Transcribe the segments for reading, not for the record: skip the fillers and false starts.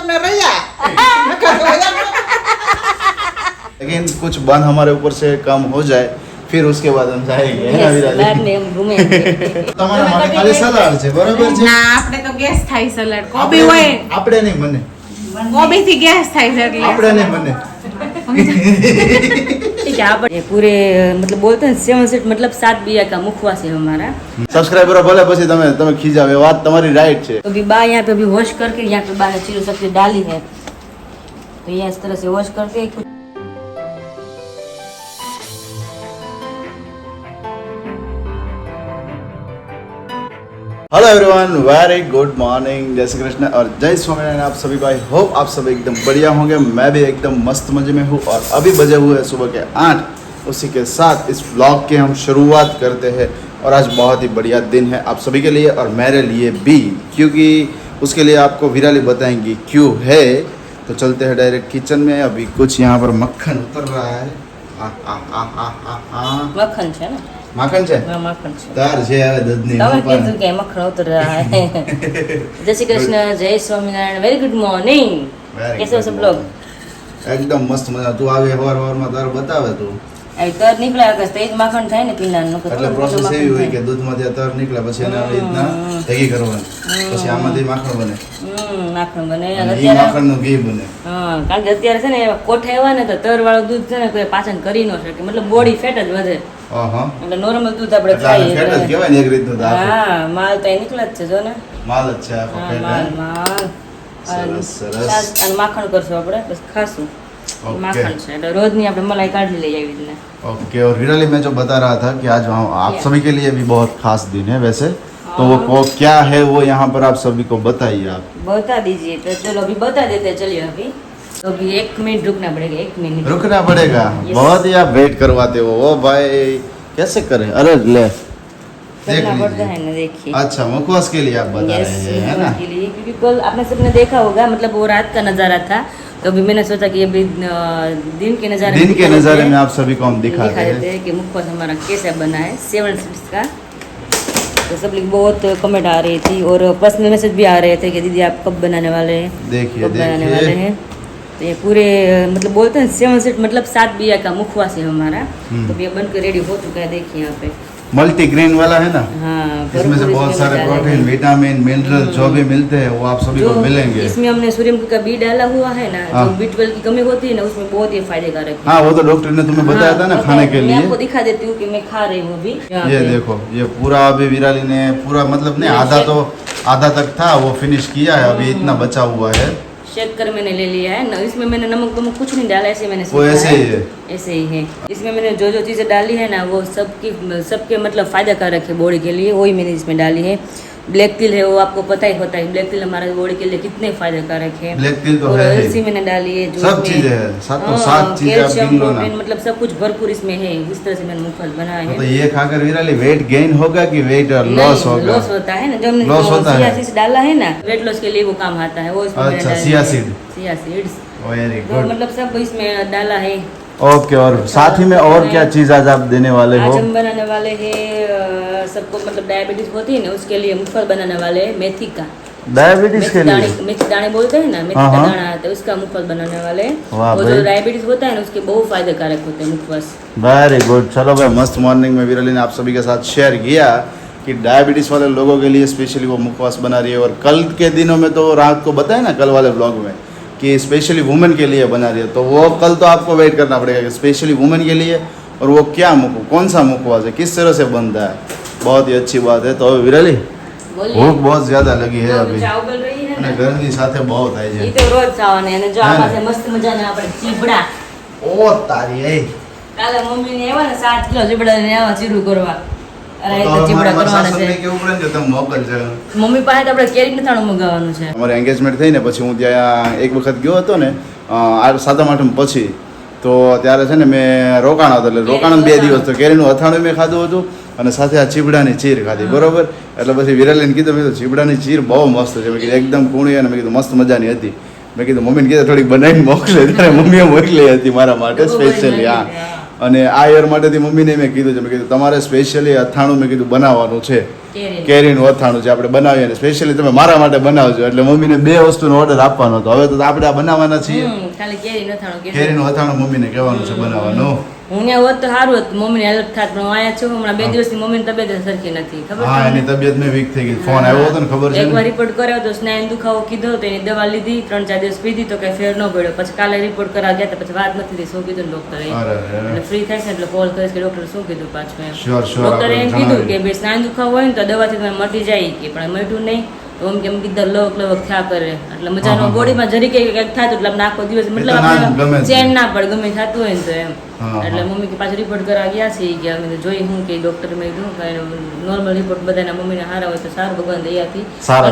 में रैया लेकिन कुछ बंद हमारे ऊपर से कम हो जाए फिर उसके बाद हम जाएंगे है ना विराज बाद में हम घूमेंगे તમારા માટે ખાલી સલાડ છે બરોબર છે ના આપણે તો ગેસ થાય સલાડ કોબી હોય આપણે નહીં બને કોબી થી ગેસ થાય છે એટલે આપણે નહીં બને ठीक है आप ये पूरे मतलब बोलते हैं 7 सेट मतलब 7 बिया का मुखवास है हमारा સબસ્ક્રાઇબરો ભલે પછી તમે ખીજાવે વાત તમારી રાઈટ છે तो अभी बा यहाँ पे अभी वॉश करके यहाँ पे बा ने चिली सब्जी डाली है तो ये इस तरह से वॉश करके कुछ hello everyone very good morning जय श्री कृष्ण और जय स्वामीनारायण। आप सभी भाई होप आप सब एकदम बढ़िया होंगे। मैं भी एकदम मस्त मजे में हूँ और अभी बजे हुए हैं सुबह के 8। उसी के साथ इस व्लॉग की हम शुरुआत करते हैं और आज बहुत ही बढ़िया दिन है आप सभी के लिए और मेरे लिए भी, क्योंकि उसके लिए आपको विराली बताएंगी क्यों है। तो चलते हैं डायरेक्ट किचन में। अभी कुछ यहाँ पर मक्खन उतर रहा है। मक्खन है ना माखन છે हाँ, मक्खन है તાર છે હવે દૂધની તમે કીધું કે મક્ખન ઉतर रहा है जय श्री कृष्ण जय स्वामीनारायण वेरी गुड मॉर्निंग कैसे हो सब लोग એકદમ મસ્ત મજા તું આવે હવાર તાર બતાવે તું अभी तर निकला अगर तेज माखन થાય ને પીનાનું એટલે પ્રોસેસ એવી હોય કે દૂધમાંથી આ તર નીકળે પછી એને આવી રીતના ભેગી કરવાની પછી આમાંથી માખણ બને માખણ બને અને ઈ અત્યારે માખણનું ઘી બને હા કારણ કે અત્યારે છે ને કોઠે આવ્યા ને તો તર વાળું દૂધ છે ને કોઈ પાચન કરી ન શકે મતલબ બોડી ફેટ જ વધે હા એટલે નોર્મલ દૂધ આપણે એટલે આને ફેટ જ ખાઈએ કહેવાય ને એક રીતનું તો આખું હા માલ તો અહીં નીકળે જ છે જો ને માલ જ છે આખો હા ફેટ માલ માલ સરસ સરસ અને માખણ કરશું આપણે બસ ખાશું ओके माखन છે એટલે રોજની આપણે મલાઈ કાઢી લઈએ આવી રીતના ओके और विराली मैं जो बता रहा था कि आज आप सभी के लिए भी बहुत खास दिन है वैसे तो वो क्या है वो यहाँ पर आप सभी को बताइए आप बता दीजिए तो चलो अभी बता देते हैं चलिए अभी तो अभी 1 मिनट रुकना पड़ेगा 1 मिनट रुकना पड़ेगा Yes. बहुत ही आप वेट करवाते हो ओ भाई कैसे करें अरे ले देख करना पड़ता लीजिए है ना देखिए अच्छा मुखवास के लिए आप बता Yes, रहे हैं है ना के लिए क्योंकि कल आपने सबने देखा होगा मतलब वो रात का नज़ारा था तो अभी मैंने सोचा कि अभी दिन के नज़ारे दिन के दिखा नज़ारे देते में हैं। आप सभी को हम दिखाते देते हैं हैं कि मुखवास हमारा कैसा बना है 7 स्वीट्स का तो सब लोग बहुत कमेंट आ रही थी और पर्सनल मैसेज भी आ रहे थे कि दीदी आप कब बनाने वाले हैं देखिए कब बनाने वाले देखिए हैं तो ये पूरे मतलब बोलते हैं 7 सेट मतलब 7 बिया का मुखवास है हमारा तो ये बनकर रेडी हो चुका है देखिए यहाँ पे मल्टीग्रेन वाला है ना हाँ इसमें से भरपूर बहुत इसमें सारे डाला है। प्रोटीन विटामिन मिनरल जो भी मिलते हैं वो आप सभी को जो मिलेंगे इसमें हमने सूर्यमुखी का बी डाला हुआ है ना हाँ। जो B12 की कमी होती है ना उसमें बहुत ही फायदेकारक है हाँ वो तो डॉक्टर ने तुम्हें बताया था ना हाँ, खाने के मैं लिए आपको दिखा देती हूँ कि मैं खा रही हूँ अभी यहाँ ये पे। देखो ये पूरा अभी विराली ने पूरा मतलब नहीं आधा तक था वो फिनिश किया है अभी इतना बचा हुआ है शेक कर मैंने ले लिया है ना इसमें मैंने नमक कुछ नहीं डाला ऐसे मैंने वो सीखा ऐसे ही है ऐसे ही है इसमें मैंने जो जो चीज़ें डाली है ना वो सबके मतलब फायदेकारक है बॉडी के लिए वही मैंने इसमें डाली है ब्लैक तिल है वो आपको पता ही होता है ब्लैक तिल हमारे बॉडी के लिए कितने फायदेकारक है ब्लैक तिल तो और है ही। अलसी मैंने डाली है जो सब इसमें- चीजें है सातों हाँ, सात चीजें आप कैल्शियम, गिन लो ना प्रोटीन, मतलब सब कुछ भरपूर इसमें है इस तरह से मैंने मुखवास बनाया है तो ये खाकर विराली वेट गेन होगा कि वेट लॉस होगा लॉस होता है ना जो हमने Loss होता है। चिया सीड्स डाला है ना वेट लॉस के लिए वो काम आता है वो इसमें मैंने अच्छा डाली चिया है। सीड चिया सीड्स वेरी तो गुड मतलब सब इसमें डाला है ओके और साथ ही में और क्या चीज आज आप देने वाले आज हो हम बनाने वाले हैं सबको मतलब डायबिटीज होती है ना उसके लिए मुखवास बनाने वाले हैं मेथी का डायबिटीज के लिए मेथी दाने बोलते हैं ना मेथी हाँ, का हाँ। दाना आता है उसका मुखवास बनाने वाले हैं वाह वो भाई। जो डायबिटीज होता है ना उसके बहुत फायदेकारक होते हैं मुखवास वेरी गुड चलो भाई मस्त मॉर्निंग में विराली ने आप सभी के साथ शेयर किया कि डायबिटीज वाले लोगों के लिए स्पेशली वो मुखवास बना रही है और कल के दिनों में तो रात को बताया ना कल वाले ब्लॉग में कि स्पेशली वुमेन के लिए बना रही है तो वो कल तो आपको वेट करना पड़ेगा कि स्पेशली वुमेन के लिए और वो क्या कौन सा मुखवास है किस तरह से बनता है बहुत ही अच्छी बात है तो विराली बोलिए भूख बहुत ज्यादा लगी है तो अभी ચાવ બોલ રહી है અને ना ગરમી સાથે બહુ થાય ये છે तो रोज ખાવાની અને જો હા આમાં ને. છે મસ્ત મજાના આપણે ચીબડા ઓ તારી એ કાલે મમ્મી ને આવ્યા ને 7 કિલો ચીબડા લઈને આવ્યા ચીરું કરવા અરે એ તો તો ચીબડા મારા કરવાના સાસુને છે કેવું પડે ને કે તમે મોકલજો મમ્મી પાસે તો આપણે કેરી નથાણું મંગાવવાનું છે અમારે એન્ગેજમેન્ટ થઈ ને પછી હું ત્યાં એક વખત ગયો હતો ને સાતમ આઠમ પછી તો ત્યારે છે ને મેં રોકાણ હતો એટલે રોકાણ 2 દિવસ તો કેરીનું અથાણું મેં ખાધું હતું અને સાથે આ ચીબડાની ચીર ખાધી બરોબર એટલે પછી વિરાલીને કીધું મેં કીધું ચીબડાની ચીર બહુ મસ્ત છે મેં કીધું એકદમ કૂણી અને મેં કીધું મસ્ત મજાની હતી મેં કીધું મમ્મીને કીધું થોડીક બનાવીને મોકલે ત્યારે મમ્મીએ મોકલી હતી મારા માટે સ્પેશિયલી હા અને આ યર માટેથી મમ્મીને મેં કીધું છે મેં કીધું તમારે સ્પેશિયલી અથાણું મેં કીધું બનાવવાનું છે કેરીનું અથાણું જે આપણે બનાવીએ ને સ્પેશિયલી તમે મારા માટે બનાવજો એટલે મમ્મીને 2 વસ્તુનો ઓર્ડર આપવાનો હતો. હવે તો આપણે આ બનાવવાના છીએ. ખાલી કેરીનું અથાણું મમ્મીને કહેવાનું છે બનાવવાનું. હું ત્યાં હોત તો સારું હતું, મમ્મીને હેલ્પ થાત, પણ હું અહીંયા છું હમણાં 2 દિવસથી મમ્મીની તબિયત સરખી નથી. ખબર હા, એની તબિયત મેં વીક થઈ ગઈ. ફોન આવ્યો હતો ને, ખબર છે? એકવાર રિપોર્ટ કરાવ્યો તો સ્નાયુ દુખાવો કીધો તો એની દવા લીધી, 3-4 દિવસ પીધી તો કઈ ફેર ન પડ્યો. પછી કાલે રિપોર્ટ કરાવવા ગયા તો પછી વાત નથી થઈ શું કીધું ડોક્ટરે. એટલે ફ્રી થાય છે એટલે કોલ કરીશ કે ડોક્ટર શું કીધું પાછું એમ. ડોક્ટરે એમ કીધું કે ભાઈ સ્નાયુ દુખાવો હોય ને તો દવાથી તમે મટી જાય કે, પણ મટ્યું નહીં તો એમ કેમ કીધા લવક થયા કરે એટલે મજાનો બોડીમાં જરી કંઈક થાય તો એટલે આપણે આખો દિવસ મતલબ ચેન ના પડે ગમે થતું હોય ને તો એમ. એટલે મમ્મી કે પાછું રિપોર્ટ કરવા ગયા છે કે અમે જોઈ હું કે ડોક્ટર મેં કીધું નોર્મલ રિપોર્ટ બધાના મમ્મીને સારા હોય તો સારું, ભગવાન દયાથી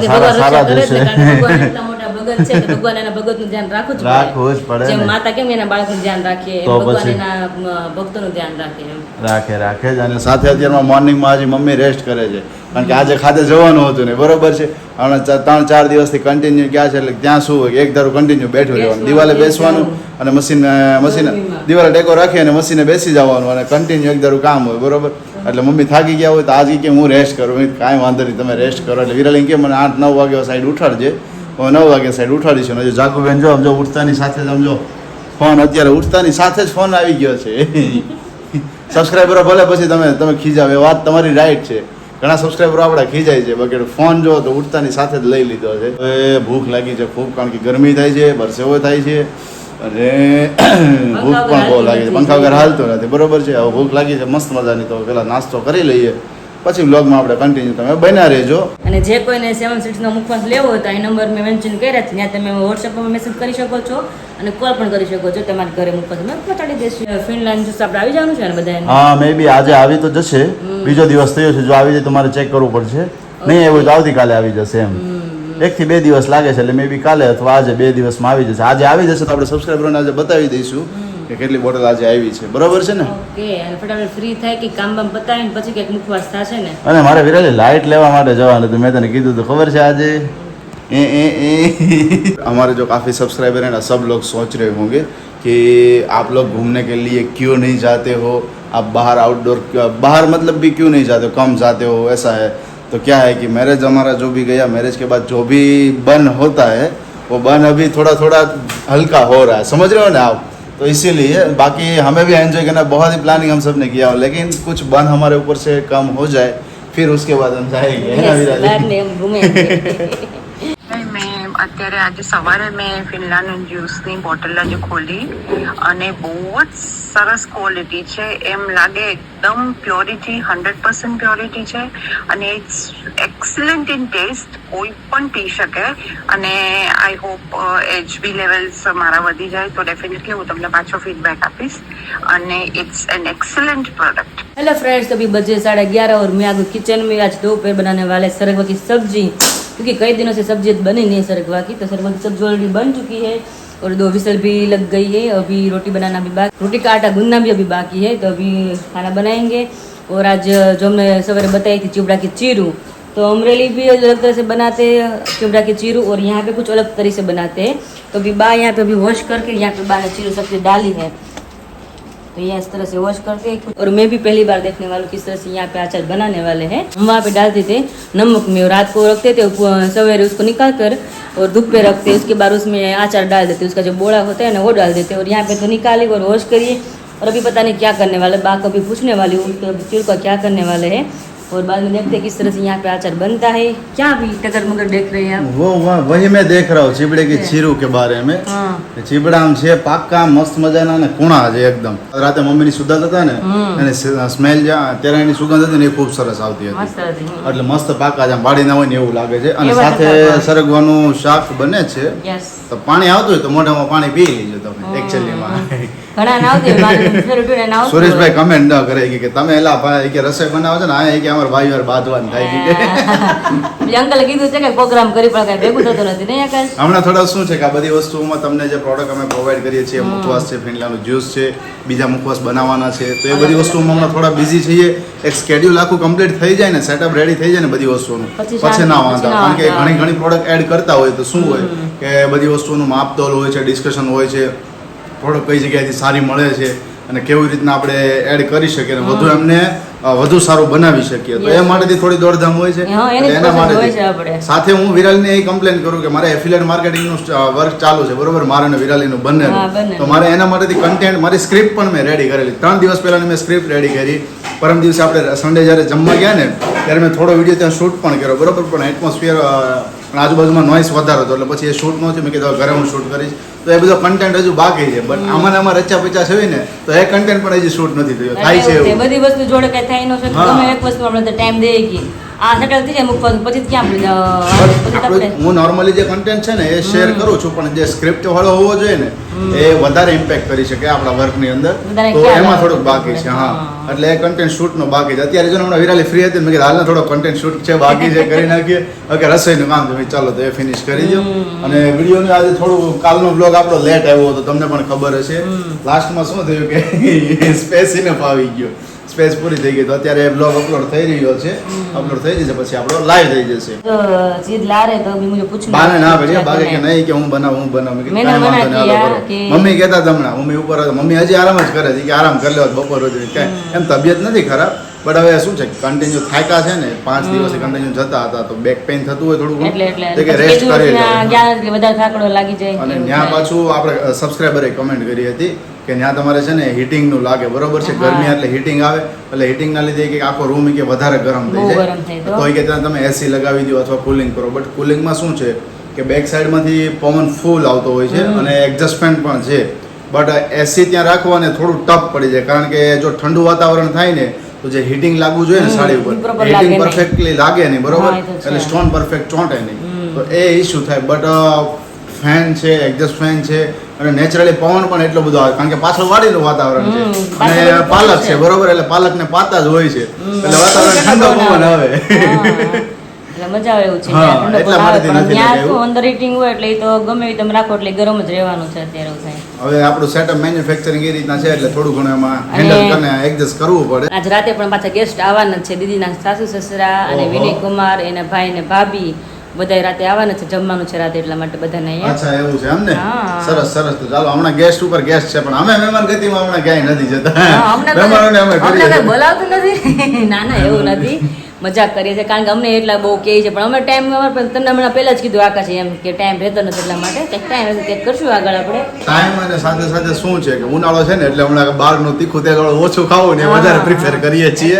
ભગવાન કરે છે કારણ કે ભગવાન એટલા મોટા ભગત છે કે ભગવાન એના ભગતનું ધ્યાન રાખવું જ પડે. જેમ માતા કેમ એના બાળકનું ધ્યાન રાખે એમ ભગવાન એના ભક્તોનું ધ્યાન રાખે એમ રાખે જ. અને સાથે અત્યારમાં મોર્નિંગમાં આજે મમ્મી રેસ્ટ કરે છે કારણ કે આજે ખાતે જવાનું હતું ને, બરોબર છે. હમણાં 3-4 દિવસથી કન્ટિન્યુ ગયા છે એટલે ત્યાં શું હોય કે એક ધારું કન્ટિન્યુ બેઠું રહેવાનું, દિવાલે બેસવાનું અને મશીન દિવાલે ટેકો રાખી અને મશીને બેસી જવાનું અને કન્ટિન્યુ એક ધારું કામ હોય, બરોબર. એટલે મમ્મી થાકી ગયા હોય તો આજે કે હું રેસ્ટ કરું. કાંઈ વાંધો નહીં, તમે રેસ્ટ કરો. એટલે વિરાલી કે મને 8-9 વાગ્યા સાઈડ ઉઠાડજે. હું 9 વાગ્યા સાઈડ ઉઠાડીશું. હજુ જાગુબેન જો સમજો ઉઠતાની સાથે સમજો ફોન અત્યારે ઉઠતાની સાથે જ ફોન આવી ગયો છે. સબસ્ક્રાઈબરો ભલે પછી તમે ખીજાવ, એ વાત તમારી રાઈટ છે. ઘણા સબસ્ક્રાઈબરો આપણા ખીજાય છે, બાકી ફોન જો તો ઉઠતાની સાથે જ લઈ લીધો છે. હવે ભૂખ લાગી છે ખૂબ, કારણ કે ગરમી થાય છે, પરસેવો થાય છે અને ભૂખ પણ બહુ લાગી છે. પંખા વગર હાલતો નથી, બરોબર છે. હવે ભૂખ લાગી છે મસ્ત મજાની, તો પેલા નાસ્તો કરી લઈએ પછી વ્લોગમાં આપણે કન્ટિન્યુ તમે બન્યા રહેજો. અને જે કોઈને 7 સીટ્સનો મુખવાસ લેવો હોય તો આ નંબર મેં મેન્શન કર્યા છે, ત્યાં તમે વોટ્સએપમાં મેસેજ કરી શકો છો અને કોલ પણ કરી શકો છો. તમારા ઘરે મુખવાસ અમે પહોંચાડી દઈશું. ફિનલેન્ડ જ્યુસ આપણે આવી જવાનું છે ને બધાને? હા, મે બી આજે આવી તો જશે. બીજો દિવસ થયો છે, જો આવી જાય તો મારે ચેક કરવું પડશે. નહીં આવ્યું તો આવતીકાલે આવી જશે એમ. 1 થી 2 દિવસ લાગે છે એટલે મે બી કાલે અથવા આજે 2 દિવસમાં આવી જશે. આજે આવી જશે તો આપણે સબસ્ક્રાઈબરોને આજે બતાવી દઈશું કે કેટલી બોટલ આજે આવી છે, બરોબર છે ને? ઓકે. અને ફટાફટ ફ્રી થાય કે કામ બામ પતાવીને પછી કંઈક મુખવાસ થશે ને. અને મારે વિરાલી લાઇટ લેવા માટે જવાનું હતું, મેં તને કીધું તો ખબર છે આજે हमारे जो काफ़ी सब्सक्राइबर हैं ना, सब लोग सोच रहे होंगे कि आप लोग घूमने के लिए क्यों नहीं जाते हो, आप बाहर आउटडोर बाहर मतलब भी क्यों नहीं जाते हो, कम जाते हो, ऐसा है. तो क्या है कि मैरिज हमारा जो भी गया, मैरिज के बाद जो भी बन होता है वो बन अभी थोड़ा थोड़ा हल्का हो रहा है, समझ रहे हो ना आप. तो इसीलिए बाकी हमें भी एंजॉय करना, बहुत ही प्लानिंग हम सब ने किया हो, लेकिन कुछ बन हमारे ऊपर से कम हो जाए फिर उसके बाद हम जाएंगे, है ना विराज? મેં અત્યારે આજે સવારે મેં ફિનલેન્ડ જ્યુસની બોટલ જ ખોલી અને બહુ જ સરસ ક્વોલિટી છે. એમ લાગે એકદમ પ્યોરિટી, 100% પ્યોરિટી છે અને ઇટ્સ એક્સલન્ટ ઇન ટેસ્ટ. કોઈ પણ પી શકે અને આઈ હોપ HB લેવલ્સ મારા વધી જાય તો ડેફિનેટલી હું તમને પાછો ફીડબैक આપીશ અને it's an excellent product. Hello friends, अभी बजे 11:30 और मैं आगे किचन में आज दोपहर बनाने वाले सरगवा की सब्जी, क्योंकि कई दिनों से सब्जी बनी नहीं है सरगवा की. तो सरगवा की सब्जी ऑलरेडी बन चुकी है और 2 विसल भी लग गई है. अभी रोटी बनाना भी बाकी, रोटी का आटा गूंदना भी अभी बाकी है. तो अभी खाना बनाएंगे. और आज जो हमने सवेरे बताई थी चिवड़ा की चीरू, तो अमरेली भी अलग तरह से बनाते हैं चिवड़ा की चीरू और यहाँ पे कुछ अलग तरह से बनाते हैं. तो अभी बा यहाँ पे अभी वॉश करके यहाँ पे बा ने चीरू सब्जी डाली है, तो ये इस तरह से वॉश करते हैं. और मैं भी पहली बार देखने वालों किस तरह से यहाँ पे अचार बनाने वाले हैं. हम वहाँ पे डालते थे नमक में, रात को रखते थे, सवेरे उसको निकाल कर और धूप पे रखते, उसके बाद उसमें अचार डाल देते, उसका जो बोड़ा होता है ना वो डाल देते. और यहाँ पे तो निकाली और वॉश करिए. और अभी पता नहीं क्या करने वाले, बा को अभी पूछने वाली हूँ तो चीर का क्या करने वाले हैं. और बाद में देखते हैं किस तरह से यहाँ पे अचार बनता है. क्या अभी टगर मगर देख रहे हैं आप? वो वही मैं देख रहा हूँ चिबड़े की चीरू के बारे में. ચીબડા આમ છે પાક્કા મસ્ત મજાના ને કુણા છે એકદમ. રાતે મમ્મીની સુધાત હતા ને અને સ્મેલ ત્યારે એની સુગંધ હતી ને એ ખૂબ સરસ આવતી હતી, એટલે મસ્ત પાકા છે, બાળી ના હોય ને એવું લાગે છે. અને સાથે સરગવાનું શાક બને છે. તો પાણી આવતું હોય તો મોઢામાં પાણી પી લેજો તમે એકચ્યુઅલીમાં. ઘણા ના આવતી મારું સુરેશભાઈ કમેન્ટ ન કરે કે તમે એલા ભાઈ કે રસોઈ બનાવો છો ને આ કે અમાર ભાઈ વાર બાંધવાનું થાય કે અંકલે કીધું છે કે પ્રોગ્રામ કરી પણ કઈ ભેગું થતું નથી ને આકાશ. હમણાં થોડા શું છે કે આ બધી વસ્તુઓમાં તમને જે પ્રોડક્ટ અમે પ્રોવાઈડ કરીએ છીએ, મુખવાસ છે, ફિનલેન્ડનું જ્યુસ છે, બીજા મુખવાસ બનાવવાના છે, તો એ બધી વસ્તુઓમાં હમણાં થોડા બિઝી છીએ. એક સ્કેડ્યુલ આખું કમ્પ્લીટ થઈ જાય ને, સેટઅપ રેડી થઈ જાય ને બધી વસ્તુઓનું, પછી ના વાંધો. કારણ કે ઘણી પ્રોડક્ટ એડ કરતા હોય તો શું હોય કે બધી વસ્તુઓનું માપતોલ હોય છે, ડિસ્કશન હોય છે, પ્રોડક્ટ કઈ જગ્યાએથી સારી મળે છે અને કેવી રીતના આપણે એડ કરી શકીએ અને વધુ એમને વધુ સારું બનાવી શકીએ. તો એ માટેથી થોડી દોડધામ હોય છે. હા, એની એટલે એના process હોય છે માટેથી આપણે. સાથે હું વિરાલને એ કમ્પ્લેન કરું કે મારે એફિલિએટ માર્કેટિંગનું વર્ક ચાલુ છે, બરોબર, મારે અને વિરાલીનું હા, બંને. બંનેનું. તો મારે એના માટેથી કન્ટેન્ટ, મારી સ્ક્રિપ્ટ પણ મેં રેડી કરેલી. 3 દિવસ પહેલાની મેં સ્ક્રિપ્ટ રેડી કરી. પરમ દિવસે આપણે સન્ડે જ્યારે જમવા ગયા ને ત્યારે મેં થોડો વિડીયો ત્યાં શૂટ પણ કર્યો, બરોબર, પણ એટમોસ્ફિયર આજુબાજુમાં નોઈસ વધારે હતો એટલે પછી એ શૂટ ન થયું. મેં કીધું ઘરે હું શૂટ કરીશ. તો એ બધો કન્ટેન્ટ હજુ બાકી છે, બટ આમાં રચા પચા છે ને તો એ કન્ટેન્ટ પણ હજી શૂટ નથી થયો. થાય છે એટલે એવું. બધી વસ્તુ જોડે કઈ થઈ ન શકે. હા. ગમે એક વસ્તુ આપણે ટાઈમ દઈએ કે આ સેટલ થઈ જાય મૂકવાનું, પછી ક્યાં But પછી આપણું આપણે હું નોર્મલી જે કન્ટેન્ટ છે ને એ શેર કરું છું, પણ જે સ્ક્રિપ્ટ વાળો હોવો જોઈએ ને એ વધારે ઇમ્પેક્ટ કરી શકે આપણા વર્કની અંદર. વધારે તો ખ્યાલ એમાં આવે થોડુંક બાકી છે. હા, એટલે એ કન્ટેન્ટ શૂટનો બાકી છે. અત્યારે જો હમણાં વિરાલી ફ્રી હતી, મેં કીધું હાલને થોડો કન્ટેન્ટ શૂટ છે બાકી છે, કરી નાખીએ. ઓકે, રસોઈનું કામ છે, ચાલો તો એ ફિનિશ કરી દો. અને વિડીયોનું આજે થોડું કાલનો બ્લોગ આપણો લેટ આવ્યો હતો, તમને પણ ખબર હશે. લાસ્ટમાં શું થયું કે સ્પેસ ઇનફ આવી ગયો, સ્પેસ પૂરી થઈ ગઈ. તો અત્યારે બ્લોગ અપલોડ થઈ રહ્યો છે, અપલોડ થઈ જશે પછી આપણો લાઈવ થઈ જશે. तो चीज ला रहे तो अभी मुझे पूछना બાને ના है, ભેડિયા બાગે કે करना है। નહીં કે હું બનાવું મેં કીધું मैंने કાંઈ मना વાંધો નહીં, હાલો किया કરો. कि- મમ્મી કહેતા હતા હમણાં, મમ્મી ઉપર હતા. મમ્મી હજી આરામ જ કરે છે કે આરામ કરી લેવા બપોર સુધી. કાંઈ એમ તબિયત નથી ખરાબ, બટ હવે શું છે કન્ટિન્યુ થાક્યા છે ને, 5 દિવસથી કન્ટિન્યુ જતા હતા તો બેક પેઇન થતું હોય થોડું એટલે ઘણું, એટલે તો કે પછી રેસ્ટ બે કરી દિવસના લો. ગયા એટલે વધારે થાકડો લાગી જાય અને એવું ત્યાં થાય. પાછું આપણે સબસ્ક્રાઈબરે કમેન્ટ કરી હતી કે ત્યાં તમારે છે ને હીટિંગનું લાગે, બરોબર છે, હા. ગરમી એટલે હીટિંગ આવે એટલે હીટિંગના લીધે કે આખો રૂમ કે વધારે ગરમ થઈ બહુ જાય. ગરમ થાય તો. તો એ કે ત્યાં તમે એસી લગાવી દો અથવા કુલિંગ કરો. બટ કુલિંગમાં શું છે કે બેક સાઈડમાંથી પવન ફૂલ આવતો હોય છે અને એક્ઝોસ્ટ ફેન પણ છે. બટ એસી ત્યાં રાખવાને થોડું ટફ પડી જાય, કારણ કે જો ઠંડુ વાતાવરણ થાય ને તો જે હીટિંગ લાગવું જોઈએ ને સાડી ઉપર, proper હીટિંગ લાગે નહીં. પરફેક્ટલી લાગે નહીં, બરોબર, હા, એ તો છે. એટલે સ્ટોન પરફેક્ટ ચોંટે નહીં. તો એ ઇશ્યુ થાય. બટ ફેન છે, એક્ઝોસ્ટ ફેન છે અને નેચરલી પવન પણ એટલો બધો આવે, કારણ કે પાછળ વાડીનું વાતાવરણ છે પાછળ અને પાલક છે, છે. બરોબર, એટલે પાલકને પાતા જ હોય છે એટલે વાતાવરણ ઠંડો પવન આવે. હા, એટલે મજા આવે એવું છે. હા, ત્યાં ઠંડો એટલા પવન આવે, માટેથી પણ નથી ત્યાં લાગે શું એવું. અંદર હીટિંગ હોય એટલે એ તો ગમે એ તમે રાખો એટલે ગરમ જ રહેવાનું છે અત્યારે એવું થાય. હવે આપણું સેટઅપ મેન્યુફેક્ચરિંગ એ રીતના છે એટલે થોડું ઘણું એમાં અને- હેન્ડલ કરીને એડજસ્ટ કરવું પડે. આજ રાતે પણ પાછા ગેસ્ટ આવવાના જ છે, દીદીના સાસુ સસરા અને ઓહો. વિનય કુમાર, એના ભાઈ ને ભાભી બધા રાતે આવવાના છે, જમવાનું છે રાતે, એટલા માટે બધાને અહીંયા. અચ્છા, એવું છે એમ ને? હા. સરસ સરસ. તો ચાલો, હમણાં ગેસ્ટ ઉપર ગેસ્ટ છે, પણ અમે મહેમાન ગતિમાં હમણાં ક્યાંય નથી જતા. હા, અમને તો- મહેમાનોને અમે અમને કરીએ કઈ છીએ. બોલાવતું નથી. ના ના, એવું નથી, મજાક કરીએ છીએ, કારણ કે અમને એટલા બહુ કહે છે, પણ અમે ટાઈમ તમને હમણાં પહેલા જ કીધું આકાશ એમ કે ટાઈમ રહેતો નથી, એટલા માટે કંઈક ટાઈમ હશે કંઈક કરશું આગળ આપણે. ટાઈમ અને સાથે સાથે શું છે કે ઉનાળો છે ને એટલે હમણાં બહારનું તીખું તેલ વાળું ઓછું ખાવું ને એ હા. વધારે પ્રિફેર કરીએ છીએ.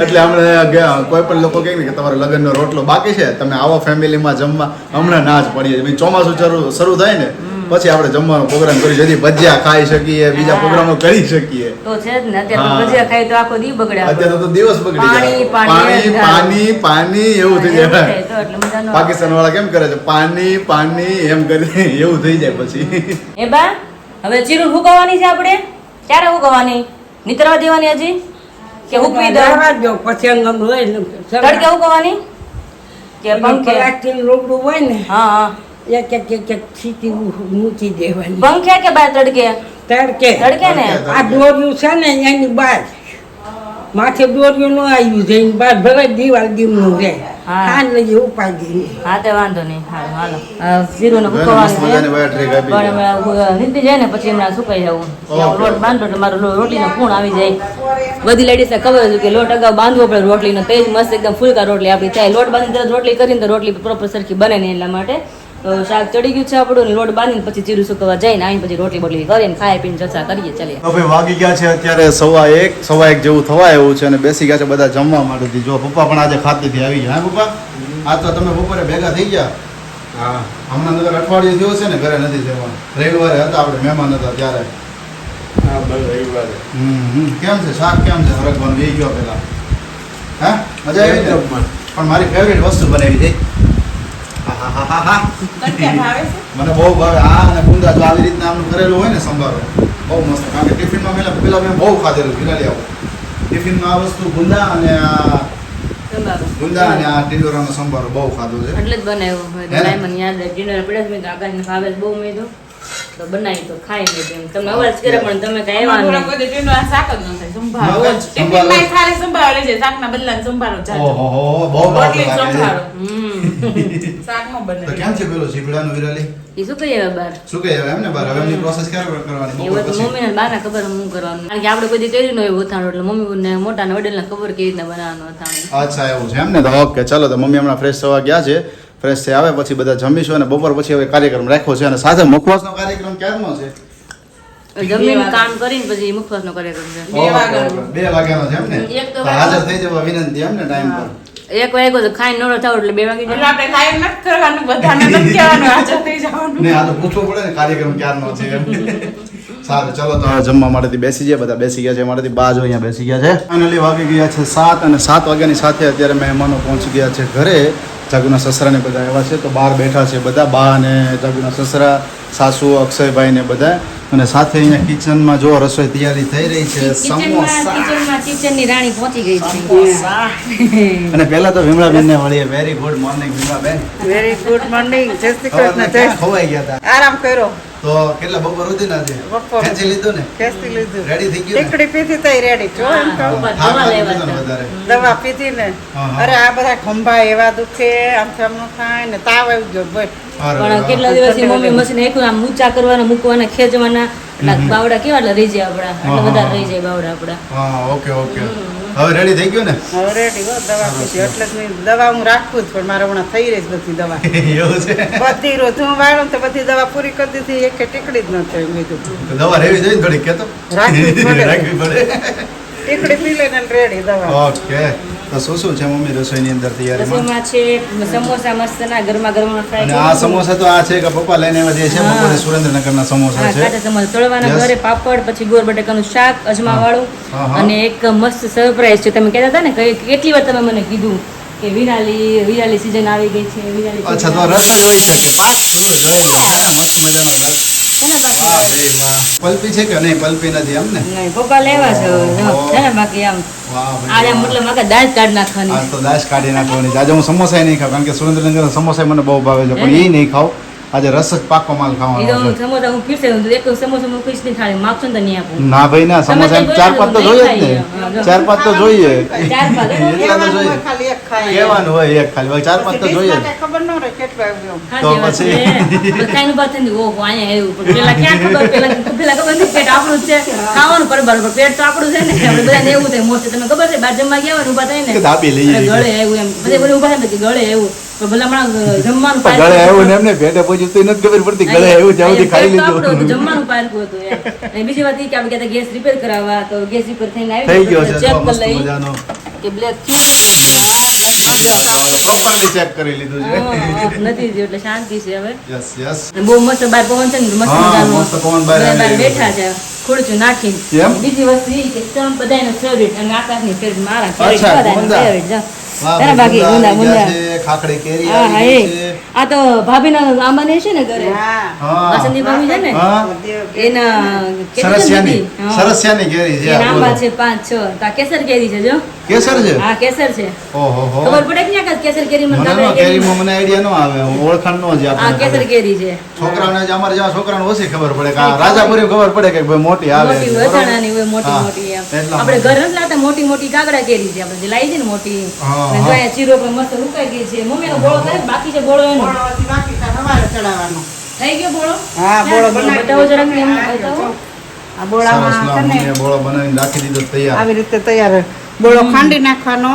એટલે હમણાં કોઈ પણ લોકો કહે ને કે તમારો લગ્નનો રોટલો બાકી છે, તમે આવો ફેમિલીમાં જમવા, હમણાં ના જ પડીએ. ભાઈ ચોમાસું શરૂ થાય ને પછી આપણે જમવાનો પ્રોગ્રામ કરી, જેથી ભજીયા ખાઈ શકીએ, બીજા હા. પ્રોગ્રામો કરી શકીએ. તો છે જ ને, અત્યારે તો હા. ભજીયા ખાઈ તો આખો દી બગડે આપણો. અત્યારે તો દિવસ બગડી પાણી, જાય. પાણી, પાણી પાણી એવું થઈ એવું જાય. થાય તો એટલે મજા ન આવે. પાકિસ્તાન વાળા કેમ કરે છે, પાણી પાણી એમ કરી એવું થઈ જાય પછી. એ બા, હવે ચીરું ફૂંકવાની છે આપણે, ક્યારે ફૂંકવાની? નીતરવા દેવાની હજી કે ફૂંકવી દો? જો પછી અંગમ લઈ લઉં. તડકે ફૂંકવાની કે પંખે? પ્લાસ્ટિક રોગડું હોય ને હા હા, એક એક એક એક સીટી મૂકી દેવાની પંખે કે બાર તડકે? તડકે તડકે ને? આ દોર્યું છે ને એની બહાર માથે દોર્યું ન આવ્યું છે એની બહાર ભલે દિવાલ દીમનું રહે હા. આ લઈ ઉપાડી નહીં. હા તે વાંધો નહીં, હાલો હાલો. જીરું ને મસ્ત ફૂંકવાની મજાની છે, બેટરી કાપી પણ છે. હમણાં નીકળી જાય ને પછી હમણાં સુકાઈ જવું. ઓકે. લોટ બાંધો એટલે મારો રોટલીનો ખૂણ આવી જાય. બધી લેડીઝને ખબર છે કે લોટ અગાઉ બાંધવો પડે રોટલીનો, તે જ મસ્ત એકદમ ફૂલકા રોટલી આપણી ચાય. લોટ બાંધીને તરત રોટલી કરીને તો રોટલી પ્રોપર સરખી બને નહીં, એટલા માટે તો શાક ચડી ગયું છે આપણું, ને લોટ બાંધીને પછી જીરું સુકવવા જઈને આવીને પછી રોટલી બોટલી કરીને ખાઈ પીને જલસા કરીએ. ચાલીએ. તો ભાઈ વાગી ગયા છે અત્યારે 1:15 જેવું થવા એવું છે અને બેસી ગયા છે બધા જમવા માટેથી. જો પપ્પા પણ આજે ખાતેથી આવી ગયા. હા પપ્પા, આજ તો તમે બપોરે ભેગા થઈ ગયા. હા, હમણાં તો અઠવાડિયું થયું છે ને, ઘરે નથી જવાનું. રવિવારે હતા આપણે, મહેમાન હતા ત્યારે. કેમ છે શાક, કેમ છે હરકવાનું એ ગયો પેલા? હા, મજા આવી ને? પણ મારી ફેવરેટ વસ્તુ બનાવી હતી. મને બહુ ભાવે આ અને ગુંદા. જો આવી રીતના આમનું કરેલું હોય ને સંભારો, બહુ મસ્ત. કારણ કે ટિફિનમાં પેલા મેં બહુ ખાધેલું વિરાલી આવું ટિફિનમાં આ વસ્તુ ગુંદા અને આ ટીંડોરાનો સંભારો બહુ ખાધો છે. એટલે જ બનાવ્યું. મને યાદ રહે ડિનર પડ્યા છે, મેં કીધું આકાશને ભાવે છે બહુ, મેં કીધું તો બનાવી તો ખાઈ લીધું. એમ તમને અવાજ કરે પણ તમે કઈ આવ્યા અમારા નહીં. કોઈ દી ટીંડો આ શાક જ ન થાય, સંભારો જ. મગજ, ટિફિનમાં ખાલી સંભારો લઈ જાય, શાકના બદલામાં સંભારો જાજો. ઓહો, બહુ ભાવ રોટલી લાગે છે. સંભારો. શાક નો બને. તો કેમ છે પેલો ચીપડાનો વિરાલી? એ શું કરીએ હવે બહાર શું કહે એમ ને બાર હવે એમની પ્રોસેસ ક્યારે કરવાની એવું બપોર તો પછી મમ્મીને બાના ખબર હું કરવાનું કારણ કે આપણે કોઈ દી કર્યું ન હોય અથાણું એટલે મમ્મી ને મોટા ને વડીલને ખબર કેવી રીતના બનાવવાનું અથાણું અચ્છા એવું છે એમ ને તો ઓકે ચાલો તો મમ્મી હમણાં ફ્રેશ થવા ગયા છે ફ્રેશ થઈ આવે પછી બધા જમીશું અને બપોર પછી હવે કાર્યક્રમ રાખ્યો છે અને સાથે મુખવાસનો કાર્યક્રમ ક્યારનો છે જમીન કામ કરીને પછી મુખવાસનો કાર્યક્રમ છે 2 વાગ્યાનો. 2 વાગ્યાનો છે એમ ને એક તો તો હાજર થઈ જવા વિનંતી એમ ને ટાઈમ પર 1 વાગ્યો તો ખાઈને નવરો થાવ એટલે 2 વાગી એટલે જાય આપણે કાયમ નથી કરવાનું, બધાને નથી કહેવાનું, હાજર થઈ જવાનું. ને આ તો પૂછવું પડે ને કાર્યક્રમ ક્યારનો છે એમ સારું ચલો તો હવે જમવા માટેથી બેસી જાય બધા બેસી ગયા છે માટેથી બાજ અહીંયા બેસી ગયા છે ફાઇનલી વાગી ગયા છે 7 અને 7 વાગ્યાની સાથે અત્યારે મહેમાનો પહોંચી ગયા છે ઘરે જાગુના સસરા ને બધા એવા છે તો બહાર બેઠા છે બધા બા અને જાગુના સસરા સાસુ અક્ષયભાઈ ને બધા અને સાથે અહીંયા કિચનમાં જો રસોઈ તૈયારી થઈ રહી છે સમોસા કિચનની રાણી પહોંચી ગઈ છે અને પહેલા તો વિમળાબેન ને મળીએ very good morning Vimlaben very good morning જય શ્રી કૃષ્ણ જય ખોવાઈ ગયા હતા આરામ કર્યો તો કેટલા બપોર સુધી ના છે બપોર. ખેંચી લીધું ને કેસથી લીધું રેડી થઈ ગયું ને? ટીકડી પીધી તઈ રેડી જો એમ કહું થાક લાગી ગયો ને વધારે દવા પીધી ને હા. અરે આ બધા ખંભા એવા દુખે આમ થમનું થાય ને તાવ આવી ગયો બસ અરે પણ વાહ. કેટલા દિવસથી મમ્મી મશીન એકલું આમ ઊંચા કરવાના મૂકવાના ખેંચવાના એટલે બાવડા કેવા એટલે રહી જાય આપડા એટલે વધારે રહી જાય બાવડા આપડા હા ઓકે ઓકે હવે રેડી થઈ ગયું ને હવે રેડી હો દવા પીધી એટલે જ નહીં દવા હું રાખું જ પણ મારે હમણાં થઈ રહી છે બધી દવા એવું છે બધી રોજ હું વાળું તો બધી દવા પૂરી કરી દીધી એક ટીકડી જ ન થઈ મેં કીધું તો દવા રેવી જોઈએ ને થોડી કેતો રાખવી પડે. રાખવી પડે ટીકડી પી લઈને રેડી દવા ઓકે તો શું છે મમ્મી રસોઈની અંદર તૈયારીમાં રસોઈમાં છે સમોસા મસ્ત ના ગરમા ગરમ અને ફ્રાય આ સમોસા તો આ છે કે પપ્પા લઈને આવ્યા જે છે હા. બપોરે સુરેન્દ્રનગરના સમોસા છે કાચા સમોસા તળવાના Yes. ઘરે પાપડ પછી ગોળ બટેકાનું શાક અજમા વાળું હા, હા. અને એક મસ્ત સરપ્રાઈઝ છે તમે કહેતા હતા ને કેટલી વાર તમે મને કીધું કે વિરાલી સીઝન આવી ગઈ છે વિરાલી અચ્છા તો રસ જ હોઈ શકે પાછું જોઈ લો છે ને મસ્ત મજાનો રસ વાહ ભાઈ વાહ પલ્પી છે કે નહીં પલ્પી નથી એમ ને નહીં પપ્પા લેવા છે હવે. ઓહો. છે ને બાકી આમ વાહ આજે ભાઈ મતલબ મારે દાળ કાઢ નાખવાની આજ તો દાશ કાઢી નાખવાની છે. આજે હું સમોસા નહીં ખાવ કારણ કે સુરેન્દ્રનગરના સમોસા મને બહુ ભાવે છે પણ એ નહીં ખાવ આજે રસ જ પાકો માલ એ તો ખાવાનો હું છે સમોસા હું પીરસે એક સમોસા હું પીસ નહીં ખાલી માગશો ને તો નહીં આપું ના ભાઈ ના સમોસા એમ તમે ચાર પાંચ તો જોઈએ જ નહીં ખાઈએ. ને ચાર પાંચ તો જોઈએ ચાર પાંચ હો. એટલા તો જોઈએ ખાલી એક ખાય કહેવાનું હોય એક ખાલી ચાર પાંચ તો જોઈએ જ. ખબર ન રહે કેટલો આવ્યો ખાસી વાત પછી? છે. બધાયનું વાત થઈને, ઓહો, અહીંયા આવ્યું. પણ પેલા ક્યાં ખબર? પેલા ખબર નથી, પેટ આપણું જ છે. ખાવાનું પર બરાબર, પેટ તો આપણું છે ને. આપણે બધાને એવું થાય, મોસ્ટ તમને ખબર છે, બહાર જમવા ગયા હોય ને, ઊભા થાય ને, કે દાબી લઈએ અને ગળે આવ્યું એમ. બધે ઊભા થાય ને કે ગળે આવ્યું. પણ ભલા માણસ જમવાનું પણ ગળે આવ્યું ને એમને પેટે પહોંચ્યું તો ય નથી ખબર પડતી ગળે આવ્યું ત્યાં સુધી ખાઈ પેટ તો આપણું હતું, લીધું જમવાનું પારકું હતું એમ. અને બીજી વાત એ કે આપણે કહેતા ગેસ રિપેર કરાવવા, તો ગેસ રિપેર થઈને થઈ આવી ગયો તો છે ચેક તો કરી મસ્ત લઈ મજાનો કે બ્લેક પ્રોપરલી ચેક કરી લીધું છે નથી થયું એટલે શાંતિ છે હવે. યસ યસ અને બહુ મસ્ત બાર પવન છે ને મસ્ત હા, મજાનો. મસ્ત પવન બહાર બધા આવી રહ્યો બેઠા છે ખુરચું નાખીને. એમ? બીજી વસ્તુ એ કે તમ બધાયનો favorite અને આકાશની favorite, મારા favorite, અચ્છા, બધાયનો ગુંદા. favorite, જો. વાહ, તારા બાકી ગુંદા ગુંદા, આવી ગયા ગુંદા. છે, ખાખડી કેરી હા, હા, આવી એ. ગઈ છે આ તો ભાભીના આંબાને છે ને ઘરે હા હા વાસંતી ભાભી છે ને હા એના કેટલી સરસિયાની બધી? હા. સરસિયાની કેરી છે એના આ આંબા બોલો. છે 5-6. તો આ કેસર કેરી છે જો. કેસર છે હા, કેસર છે. ઓહો હો ખબર પડે કે ના કેસર કેરી મને મને ગામડે નો કેરીમાં મને આઈડિયા નો આવે ઓળખાણ નો જ આ આપણને કેસર ખબર. કેરી છે. છોકરાઓને જ અમારે જેવા છોકરાઓને ઓછી ખબર પડે કે આ રાજાપુરી ખબર પડે કે ભાઈ મોટી આવે મોટી છે, બરોબર? વજાણાની હોય, મોટી હા, મોટી એમ. એટલા આપણે માટે. ઘર નથી લાવતા, મોટી મોટી કાગડા કેરી છે આપણે જે લાવી છે ને મોટી. હા, અને જો હા. અહીંયા ચીરો પણ મસ્ત ઉકાઈ ગઈ છે. મમ્મીનો બોળો કરે ને, બાકી છે બોળો એનો. બોળો હજી બાકી છે, સવારે ચડાવવાનો થઈ ગયો બોળો? હા બોળો ક્યાં બનાવી બતાવો જરાક ને એમને આ બતાવો. આ બોળામાં સરસ લા, છે ને મમ્મીએ બોળો બનાવીને રાખી દીધો તૈયાર આવી રીતે તૈયાર બોળો ખાંડી નાખવાનો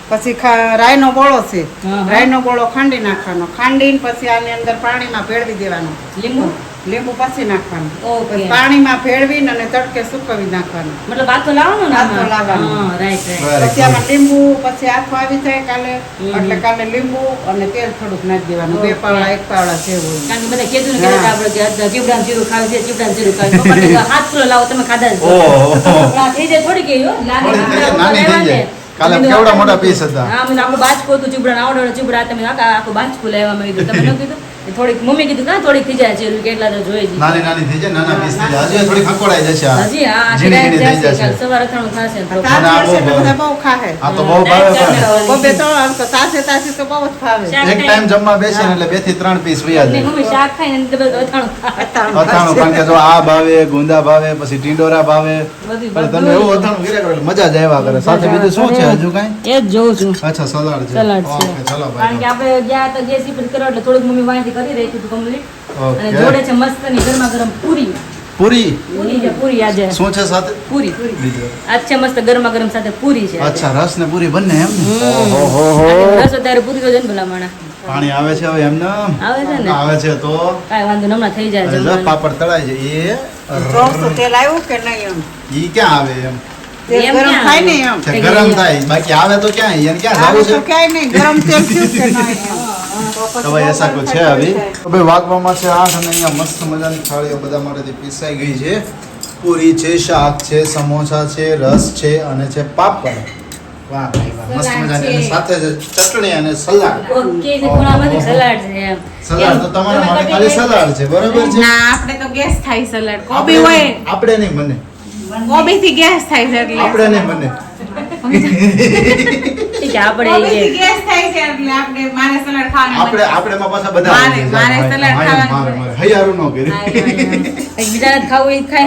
પછી રાઈનો બોળો છે હા, હા. રાઈનો બોળો ખાંડી નાખવાનો ખાંડીને પછી આની અંદર પાણીમાં ભેળવી દેવાનો લીંબુ? લીંબુ પછી નાખવાનું ઓકે. પછી પાણીમાં ભેળવીને અને તડકે સુકવી નાખવાનું મતલબ આખો લાવવાનો ને આખો આમાં? લાવવાનો. હા, right, right. Very પછી આમાં લીંબુ પછી આખો આવી જાય કાલે હમ. એટલે કાલે લીંબુ અને તેલ થોડુંક નાખી દેવાનું 2 પાવડા 1 પાવડા જેવું કારણ કે બધા કીધું ને કે હા. આપણે કે ચીવડાનું જીરું ખાવું છે, ચીવડાનું જીરું ખાવું છે. પપ્પાને કહ્યું, 7 કિલો લાવો, તમે ખાધા જ છો. ઓહો પણ આ થઈ જાય થોડી ગઈ હો. લાગે થોડી થઈ જાય, આપણે નાની થઈ લેવા જાય. ને. કાલે અમે કેવડા તો મોટા પીસ હતા. હા, અમે તો આખું બાજકું હતું ચીવડાનું, આવડો ચીવડા, તમે આખું બાજકું લેવા માં કીધું. તમે ન કીધું? એ થોડીક મમ્મી કીધું કાં થોડીક થઈ જાય છે કેટલા તો જોઈ જ. નાની નાની થઈ જાય નાના પીસ થઈ જાય હજી થોડી ખકોડાઈ જશે આ. હજી આ ઝીણી ઝીણી થઈ જશે, જશે સવારે અથાણું ખાશે ને તો. તાર- તાજ મને આ બહુ મળશે એટલે ભાવે. બધા બહુ ખાહે આ તો બહુ ભાવે પણ. બબે તો આમ તો તાસે તાસે તો બહુ જ ભાવે શાક એક ટાઈમ જમવા બેસે ને એટલે 2 થી 3 પીસ વયા ને જાય મમ્મી શાક ખાય ને એટલે બધું અથાણું ખાય. અથાણું કારણ કે જો આ ભાવે ગુંદા ભાવે પછી ટીંડોરા ભાવે બધું પણ તમે એવું અથાણું કર્યા કરો એટલે મજા જ આવ્યા કરે સાથે બીજું શું છે હજુ કાંઈ એ જ જોઉં છું. અચ્છા સલાડ છે સલાડ છે. ઓકે ચલો કારણ કે ભાઈ આપણે ગયા તો ગેસ રિપેર કરો એટલે થોડુંક મમ્મી વાંચી કરી રહી હતી કમ્પ્લીટ અને ઓકે. જોડે છે મસ્તની ગરમા ગરમ પૂરી પૂરી પૂરી છે પૂરી આજે શું છે સાથે પૂરી બીજું? આજ છે મસ્ત ગરમા ગરમ સાથે પૂરી છે આજે. અચ્છા રસ ને પૂરી બંને એમ ને? ઓહો આજે રસ અત્યારે પૂરી તો છે ને ભલા માણા પાણી આવે છે હવે એમને આવે છે ને આવે છે તો કાંઈ વાંધો નહીં, હમણાં થઈ જાય અને જો જમવાનું. પાપડ તળાય છે એ ચોરસું તેલ આવ્યું કે નહીં એમ ઈ ક્યાં આવે એમ તેલ એમ ગરમ ક્યાં થાય ને આવે? એમ તે ગરમ થાય બાકી આવે તો ક્યાં એને ક્યાં આવે જાવું તો છે ક્યાંય નહીં ગરમ તેલ થયું કે નહીં એમ. તો પછી તો ભાઈ એસા કુછ છે થાય. અભી તો ભાઈ વાગવામાં છે 8 અને અહીંયા મસ્ત મજાની થાળીઓ બધા માટેથી પીસાઈ ગઈ છે પૂરી છે શાક છે સમોસા છે રસ છે અને છે પાપડ વાહ ભાઈ વાહ મસ્ત મજાની અને સાથે છે ચટણી અને સલાડ ઓકે છે ખૂણામાંથી સલાડ છે એમ. સલાડ તો તમારા તમે માટે કટી ખાલી કરી- સલાડ છે બરોબર છે ના આપણે તો ગેસ થાય સલાડ કોબી હોય આપણે નહીં મને કોબી થી ગેસ થાય છે એટલે આપણે નહીં મને ઠીક છે, આપણે કોબી થી એ ગેસ થાય છે એટલે આપણે મારે સલાડ ખાવાનું આપણે આપણે માં પાછા બધા મારે- આવી જાય. મારે સલાડ મારે- ખાવાનું મારે હૈયારું ન કરી બીજાને ખાવું એ જ ખાય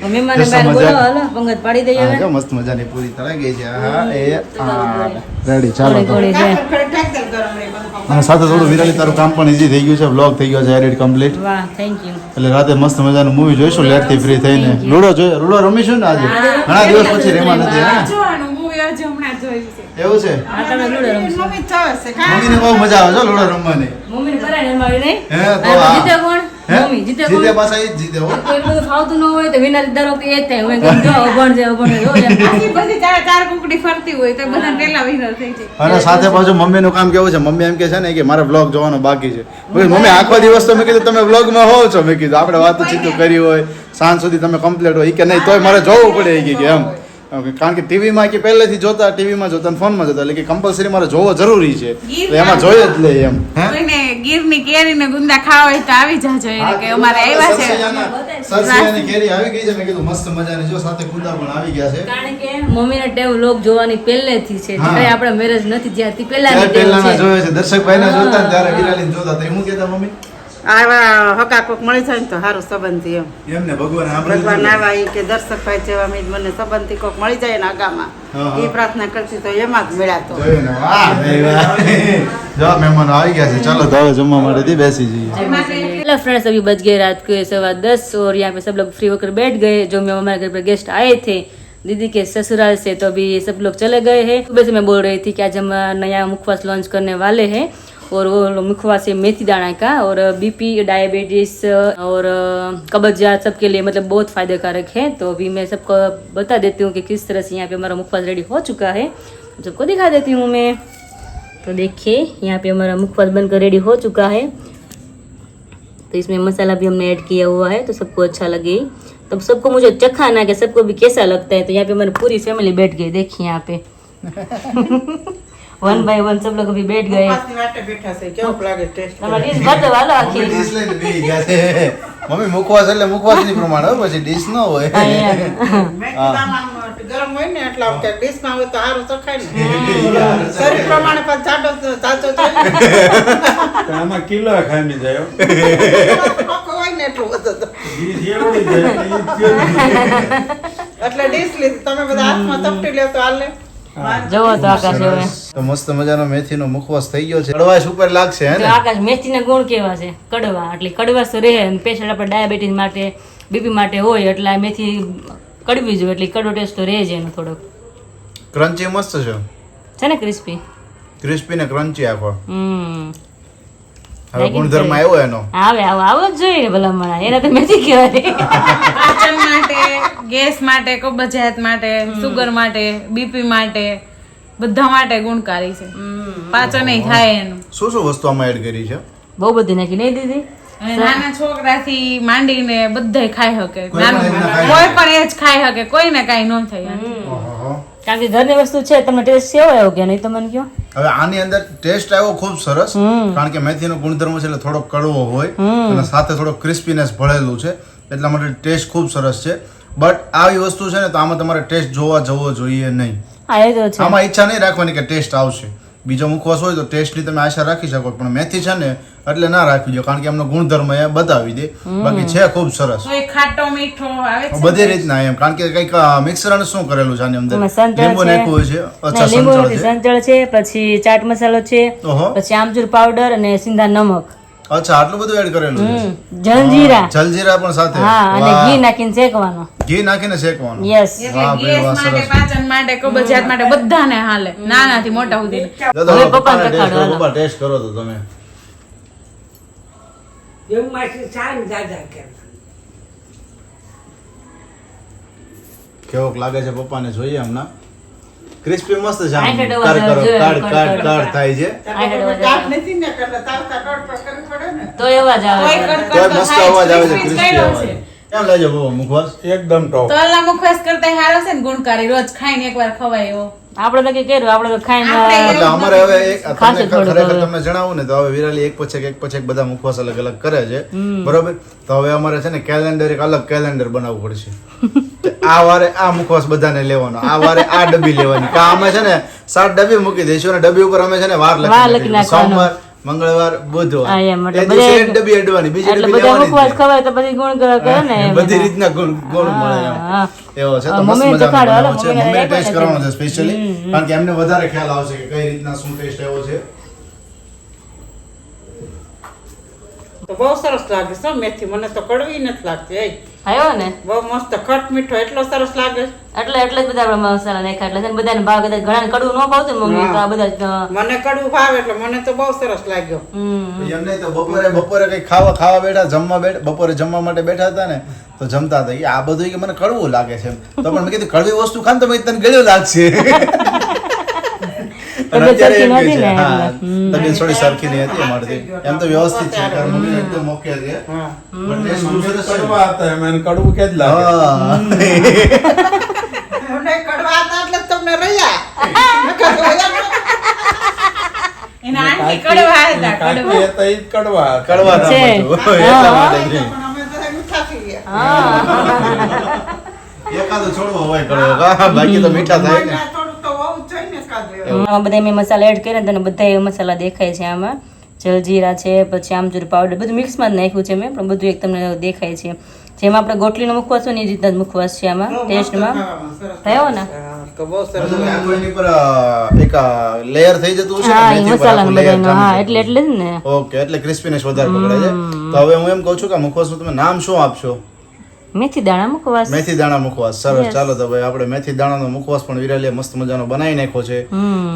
ને મહેમાન જસો બહાર બોલો મજા. હાલો પંગત પાડી દઈએ હા, હવે જો મસ્ત મજાની પૂરી તળાઈ ગઈ છે રેડી ચાલો તો ગોળી છે. ઘડી ટાક તેલ ગરમ રહે બધું ખાવાનું. અને સાથે થોડું વિરાલી તારું કામ પણ ઈઝી થઈ ગયું છે વ્લોગ થઈ ગયો છે એડિટ કમ્પ્લીટ વાહ થેન્ક યુ એટલે રાતે મસ્ત મજાનું મૂવી જોઈશું લેટ થી ફ્રી થઈને લૂડો જોઈએ લૂડો રમીશું ને આજે ઘણા દિવસ પછી રેમા નથી હે જોવાનું મૂવી હજુ હમણાં જોયું છે એવું છે હા તમે લૂડો રમશો મમ્મી ચાવે છે કાં? મમ્મીને બહુ મજા આવે છે લૂડો રમવાની મમ્મીને કરાય ને અમારી નહીં હે, તો અને આ. જીતે કોણ હે? મમ્મી જીતે કોણ જીતે પાછા ઈ જ જીતે હો તો એટલું બધું ફાવતું ન હોય તો વિનર દર વખતે એ જ થાય હું એમ કહું, જો અભણ છે અભણ છે, જો એમ. આખી બધી ચાર કુકડી ફરતી હોય તો બધા પેલા વિનર થઈ જાય અને સાથે પાછું મમ્મીનું કામ કેવું છે મમ્મી એમ કે છે ને કે મારે બ્લોગ જોવાનો બાકી છે મેં કીધું, મમ્મી આખો દિવસ તો મેં કીધું તમે બ્લોગમાં હોવ છો મેં કીધું આપણે વાતચીત કરી હોય સાંજ સુધી તમે કમ્પ્લીટ હોય ઈ કે નહીં તોય મારે જોવું પડે ઈ કે એમ કારણ કે ટીવીમાં કે પહેલેથી જોતા ટીવીમાં જોતા અને ફોનમાં જોતા એટલે કે કમ્પલસરી મારે જોવો જરૂરી છે તો એમાં જોઈએ જ લે એમ હે કોઈને ગીરની કેરી ને ગુંદા ખાવા હોય તો આવી જાજો એને કે અમારે આવ્યા છે સરસિયાની કેરી આવી ગઈ છે મેં કીધું મસ્ત મજાની જો સાથે કુંદા પણ આવી ગયા છે કારણ કે મમ્મીને ટેવ લોક જોવાની પહેલેથી છે હા. જ્યારે આપણા મેરેજ નથી ત્યારથી પહેલાની ત્યારે ટેવ પહેલાના છે જોયે છે દર્શકભાઈને જોતા ને ત્યારે વિરાલીને જોતા તો હું કહેતા મમ્મી આવા હકા કોક મળી જાય ને તો સારું સંબંધી એમ એમને ભગવાન ભગવાન આવા ઈ કે દર્શકભાઈ જેવા મીજ મને સંબંધી કોક મળી જાય ને આગામાં હા, હા. એ પ્રાર્થના કરતી તો એમાં જ મળ્યા તો જોયું ને વાહ ભાઈ વાહ જો મહેમાનો આવી ગયા છે ચાલો તો હવે જમવા માટેથી બેસી જઈએ हेलो फ्रेंड्स अभी बज गए रात के 10:15 और यहाँ पे सब लोग फ्री होकर बैठ गए जो मैं हमारे घर पर गेस्ट आए थे दीदी के ससुराल से तो अभी सब लोग चले गए हैं सुबह से मैं बोल रही थी कि आज हम नया मुखवास लॉन्च करने वाले हैं और वो मुखवास है मेथी दाना का और बीपी डायबिटीज और कब्जियात सबके लिए मतलब बहुत फायदेकारक है तो अभी मैं सबको बता देती हूँ कि किस तरह से यहाँ पे हमारा मुखवास रेडी हो चुका है सबको दिखा देती हूँ मैं तो देखिए यहाँ पे हमारा मुखवास बनकर रेडी हो चुका है तो इसमें मसाला भी हमने ऐड किया हुआ है तो सबको अच्छा लगे तब सबको मुझे चखाना कि सबको भी कैसा लगता है तो यहाँ पे हमारी पूरी फैमिली बैठ गई देखिए यहाँ पे 1 बाय 1 सब लोग अभी बैठ गए ઉપવાસની વાટે બેઠા છે કેવું લાગે ટેસ્ટ તમારી ડીશ ભરતો વાલો આખી ડીશ લઈને બેસી ગયા છે મમ્મી મુખવાસ એટલે મુખવાસ ની પ્રમાણે હો, પછી ડીશ ન હોય ગરમ હોય ને એટલે આમ કે ડીશમાં હોય તો સારું તો ખાય ને શરીર પ્રમાણે પણ જાડો જોઈએ આમાં કિલો ખામી જાય હો. નોખો હોય ને એટલું બધું તો. ડીશ એવડી જાય એટલે ઈ થયું. એટલે ડીશ લીધી તમે બધા હાથમાં ચપટી લ્યો તો હાલે જોવો તો આકાશ હવે તો મસ્ત મજાનો મેથીનો મુખવાસ થઈ ગયો છે કડવાશ ઉપર લાગશે હે જો ને આકાશ મેથીના ગુણ કેવા છે કડવા એટલે કડવાશ તો રહે સ્પેશિયલ આપણે ડાયાબિટીસ માટે બીપી માટે હોય એટલે આ મેથી કડવી જોઈએ એટલે કડવો ટેસ્ટ તો રહે જ એનો થોડોક ક્રન્ચી મસ્ત છે છે ને ક્રિસ્પી ક્રિસ્પી ને ક્રન્ચી આખો હવે લાગી ગુણધર્મ જાય. આવ્યો એનો આવો જ જોઈએ ને ભલામણ એને તો મેથી કહેવાય પાચન માટે ગેસ માટે કબજિયાત માટે સુગર માટે બીપી માટે બધા માટે ગુણકારી છે પાચન થાય એનું શું શું વસ્તુ આમાં એડ કરી છે બહુ બધી નાખી નહીં દીધી અને નાના છોકરાથી માંડીને બધાય ખાઈ શકે કોઈ પણ નાનું એમને ખાઈ કોઈ પણ એ જ ખાઈ શકે કોઈને કાંઈ ન થાય એનાથી. ઓહો. કારણ કે ઘરની વસ્તુ છે તમને ટેસ્ટ કેવો આવ્યો કે નહીં તમને કયો હવે આની અંદર ટેસ્ટ આવ્યો ખૂબ સરસ કારણ કે મેથીનો ગુણધર્મ છે એટલે થોડો કડવો હોય અને સાથે થોડો ક્રિસ્પીનેસ ભળેલું છે એટલા માટે ટેસ્ટ ખૂબ સરસ છે બટ આવી વસ્તુ છે ને તો આમાં તમારે ટેસ્ટ જોવા જવો જોઈએ નહીં હા એ તો છે આમાં ઈચ્છા નહીં રાખવાની કે ટેસ્ટ આવશે બીજો મુખવાસ હોય તો ટેસ્ટની તમે આશા રાખી શકો પણ મેથી છે ને એટલે ના રાખવી દો કારણ કે એમનો ગુણધર્મ એ બતાવી દે બાકી છે ખૂબ સરસ તો એ ખાટો મીઠો આવે છે બધી રીતના એમ કારણ કે કંઈક મિક્સર શું કરેલું છે આની અંદર એમાં સંતળ લીંબુ છે. નાખ્યું હોય છે અચ્છા લીંબુ સંચળ નથી છે સંચળ છે પછી ચાટ મસાલો છે ઓહો પછી આમચૂર પાવડર અને સિંધા નમક અચ્છા આટલું બધું એડ કરેલું છે જલજીરા જલજીરા પણ સાથે હા અને વાહ. ઘી નાખીને શેકવાનો ઘી નાખીને શેકવાનું યસ એટલે વાહ ભાઈ, ગેસ વાહ, માટે સરસ. પાચન માટે કબજિયાત માટે બધાને હાલે નાનાથી મોટા સુધી દાદા, હવે પપ્પાને પપ્પાને ટેસ્ટ દેખાડો, કરો, હાલો. પપ્પા ટેસ્ટ કરો તો તમે કેવોક લાગે છે પપ્પાને જોઈએ હમણાં ક્રિસ્પી મસ્ત છે આમ. આઠ કર અડવા કરો, જોઈએ, કડ કડ, કડ કડ. કડ થાય છે દાંત નથી ને એટલે તાવતા કડકડ કરવી પડે ને. તો એવા જ આવે કોઈ છે. તો મસ્ત અવાજ આવે છે crispy ક્રિસ્પી કર્યો અવાજ છે. કેમ લાગ્યો પપ્પા મુખવાસ એકદમ ટોપ તલના મુખવાસ કરતા હારો છે ને ગુણકારી રોજ ખાઈને એકવાર ખવાય એવો આપણે તો કઈ કર્યું આપણે તો ખાઈને આપણે એટલે અમારે હવે એક ખાશે તમને થોડુંક ખરેખર હવે. તમને જણાવું ને તો હવે વિરાલી એક પછી એક બધા મુખવાસ અલગ અલગ કરે છે બરોબર તો હવે અમારે છે ને કેલેન્ડર એક અલગ કેલેન્ડર બનાવવું પડશે કે આ વારે આ મુખવાસ બધાને લેવાનો આ વારે આ ડબ્બી લેવાની કા અમે છે ને 7 ડબ્બી મૂકી દઈશું અને ડબ્બી ઉપર અમે છે ને વાર વાર લખી લખી નાખીશું. નાખવાનું. સોમવાર મંગળવાર બુધવાર હા, એમ એટલે એ દિવસે બધે- એક ડબ્બી અડવાની બીજી એટલે ડબ્બી બધા લેવાની જ મુખવાસ નહીં. ખવાય તો પછી ગુણ કરે ને એમ. બધી રીતના ગુણ મળે એમ. હા. એવો છે તો હા, મસ્ત મમ્મીને મજાનો ચખાડો, હાલો, બનાવો છે. મમ્મીને મમ્મીને રાખ્યો ટેસ્ટ નથી. કરવાનો છે સ્પેશિયલી કારણ કે એમને વધારે ખ્યાલ આવશે કે કઈ રીતના શું ટેસ્ટ એવો છે તો બહુ સરસ લાગે છે હો મેથી મને તો કડવી નથી લાગતી એ આવ્યો ને બહુ મસ્ત ખટ મીઠો એટલો સરસ લાગે એટલે જ બધા આપણે મસાલા નાખ્યા એટલે છે ને બધાને ભાવ કદાચ ઘણાને કડવું ન ભાવતું ને મમ્મી તો આ બધા જ, મને કડવું ભાવે એટલે મને તો બહુ સરસ લાગ્યો એમને તો બપોરે કઈ ખાવા બેઠા જમવા બેઠા બપોરે જમવા માટે બેઠા હતા ને તો જમતા હતા કે આ બધું કે મને કડવું લાગે છે એમ. તો પણ મેં કીધું કડવી વસ્તુ ખાન તો તને ગળ્યું લાગશે અને તબિયત અત્યારે એમ સરખી કે નહોતી છે, ને હા, એટલે. તબિયત થોડી સરખી નહીં હતી અમારી એમ તો વ્યવસ્થિત છે કારણ મમ્મી એકદમ ઓકે છે હા પણ ટેસ્ટ બહુ સરસ છે. કડવા હતા એમ એને કડવું કે જ લાગે હા. મને કડવા હતા એટલે જ તમને રહ્યા નકર તો ઓલા એના આંટી કડવા હતા કાકી કડવા હતા ઈ જ કડવા હતા. કડવા ના છે. મળતું. એટલા માટે જ. પણ અમે બધા મીઠા થઈ ગયા એકાદો છોડવો હોય કડવો કા? બાકી તો મીઠા થાય ને મને થોડું તો હોવું જ જોઈએ ને કાજુ આમાં બધા મેં મસાલા એડ કર્યા ને બધા એવા મસાલા દેખાય છે આમાં જલજીરા છે પછી આમચૂર પાવડર બધું મિક્સમાં જ નાખ્યું છે મેં પણ બધું એક તમને દેખાય છે જેમાં આપણે ગોટલીનો મુખવાસ હોય ને એ રીતના જ મુખવાસ છે આમાં ટેસ્ટમાં થયો ને બહુ સરસ બધું આખું એની પર એક લેયર થઈ જતું હશે હા ને એ મેથી પર આખું મસાલા layer બધાનો હા જામી એટલે જતું. જ ને ઓકે એટલે ક્રિસ્પીનેસ વધારે પકડે છે તો હવે હું એમ કહું છું કે મુખવાસનું તમે નામ શું આપશો મેથી દાણા મુખવાસ મેથી દાણા મુખવાસ સરસ ચાલો તો ભાઈ આપણે મેથી દાણાનો મુખવાસ પણ વિરાલીએ મસ્ત મજાનો બનાવી નાખ્યો છે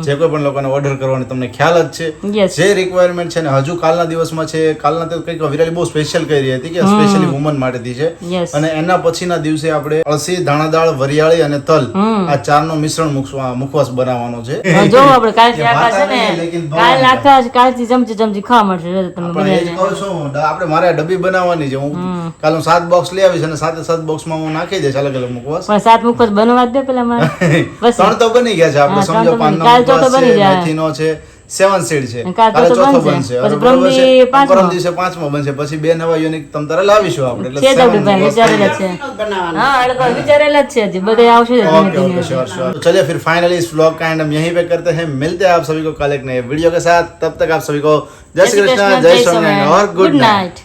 જે કોઈ પણ લોકોને ઓર્ડર કરવાની તમને ખ્યાલ જ છે Yes. જે રિક્વાયરમેન્ટ છે ને હજુ કાલના દિવસમાં છે કાલના તો કંઈક વિરાલી બહુ સ્પેશિયલ કરી હતી કે સ્પેશિયલી વુમન માટેથી છે Yes. અને એના પછીના દિવસે આપણે અળસી દાણાદાળ વરિયાળી અને તલ આ ચારનો મિશ્રણ મુખવાસ બનાવવાનો છે જો આપણે કાલથી કે આખા છે વાત નહીં, લેકિન ને બહુ કાલ આખા કાલથી ચમચી ખાવા મળશે જો તમે પણ એ જ બધાને કહું છું આપણે મારે આ ડબ્બી બનાવવાની છે હું કાલ હું 7 બોક્સ લઈ આવીશ અને 7 બોક્સમાં હું નાખી દઈશ અલગ અલગ મુખવાસ પણ 7 મુખવાસ બનવા જ દે પેલા મારે બસ 3 તો બની ગયા છે આપણે હા, ત્રણ સમજો તો બની. પાનનો કાલ ચોથો મુખવાસ બની છે જાય. મેથીનો છે 7 સીડ છે અને કાલ કાલે ચોથો ચોથો બનશે. બનશે પછી હવે બરોબર છે પરમદી પાંચમો. પરમ દિવસે પાંચમો બનશે પછી બે નવા યુનિક તમ તારે લાવીશું આપણે એટલે છે જ 7 આપણી પાસે મુખવાસ થઈ વિચારેલા જાય. છે બનાવવાનું हाँ ये लोग विचारेला જ છે હજી બધે આવશે જ ધીમે ओके धीमे ओके श्योर श्योर तो चलिए फिर फाइनली इस व्लॉग का एंड हम यहीं पे करते हैं मिलते हैं आप सभी को कल एक नए वीडियो के साथ तब तक आप सभी को जय श्री कृष्ण जय स्वामीनारायण और गुड नाइट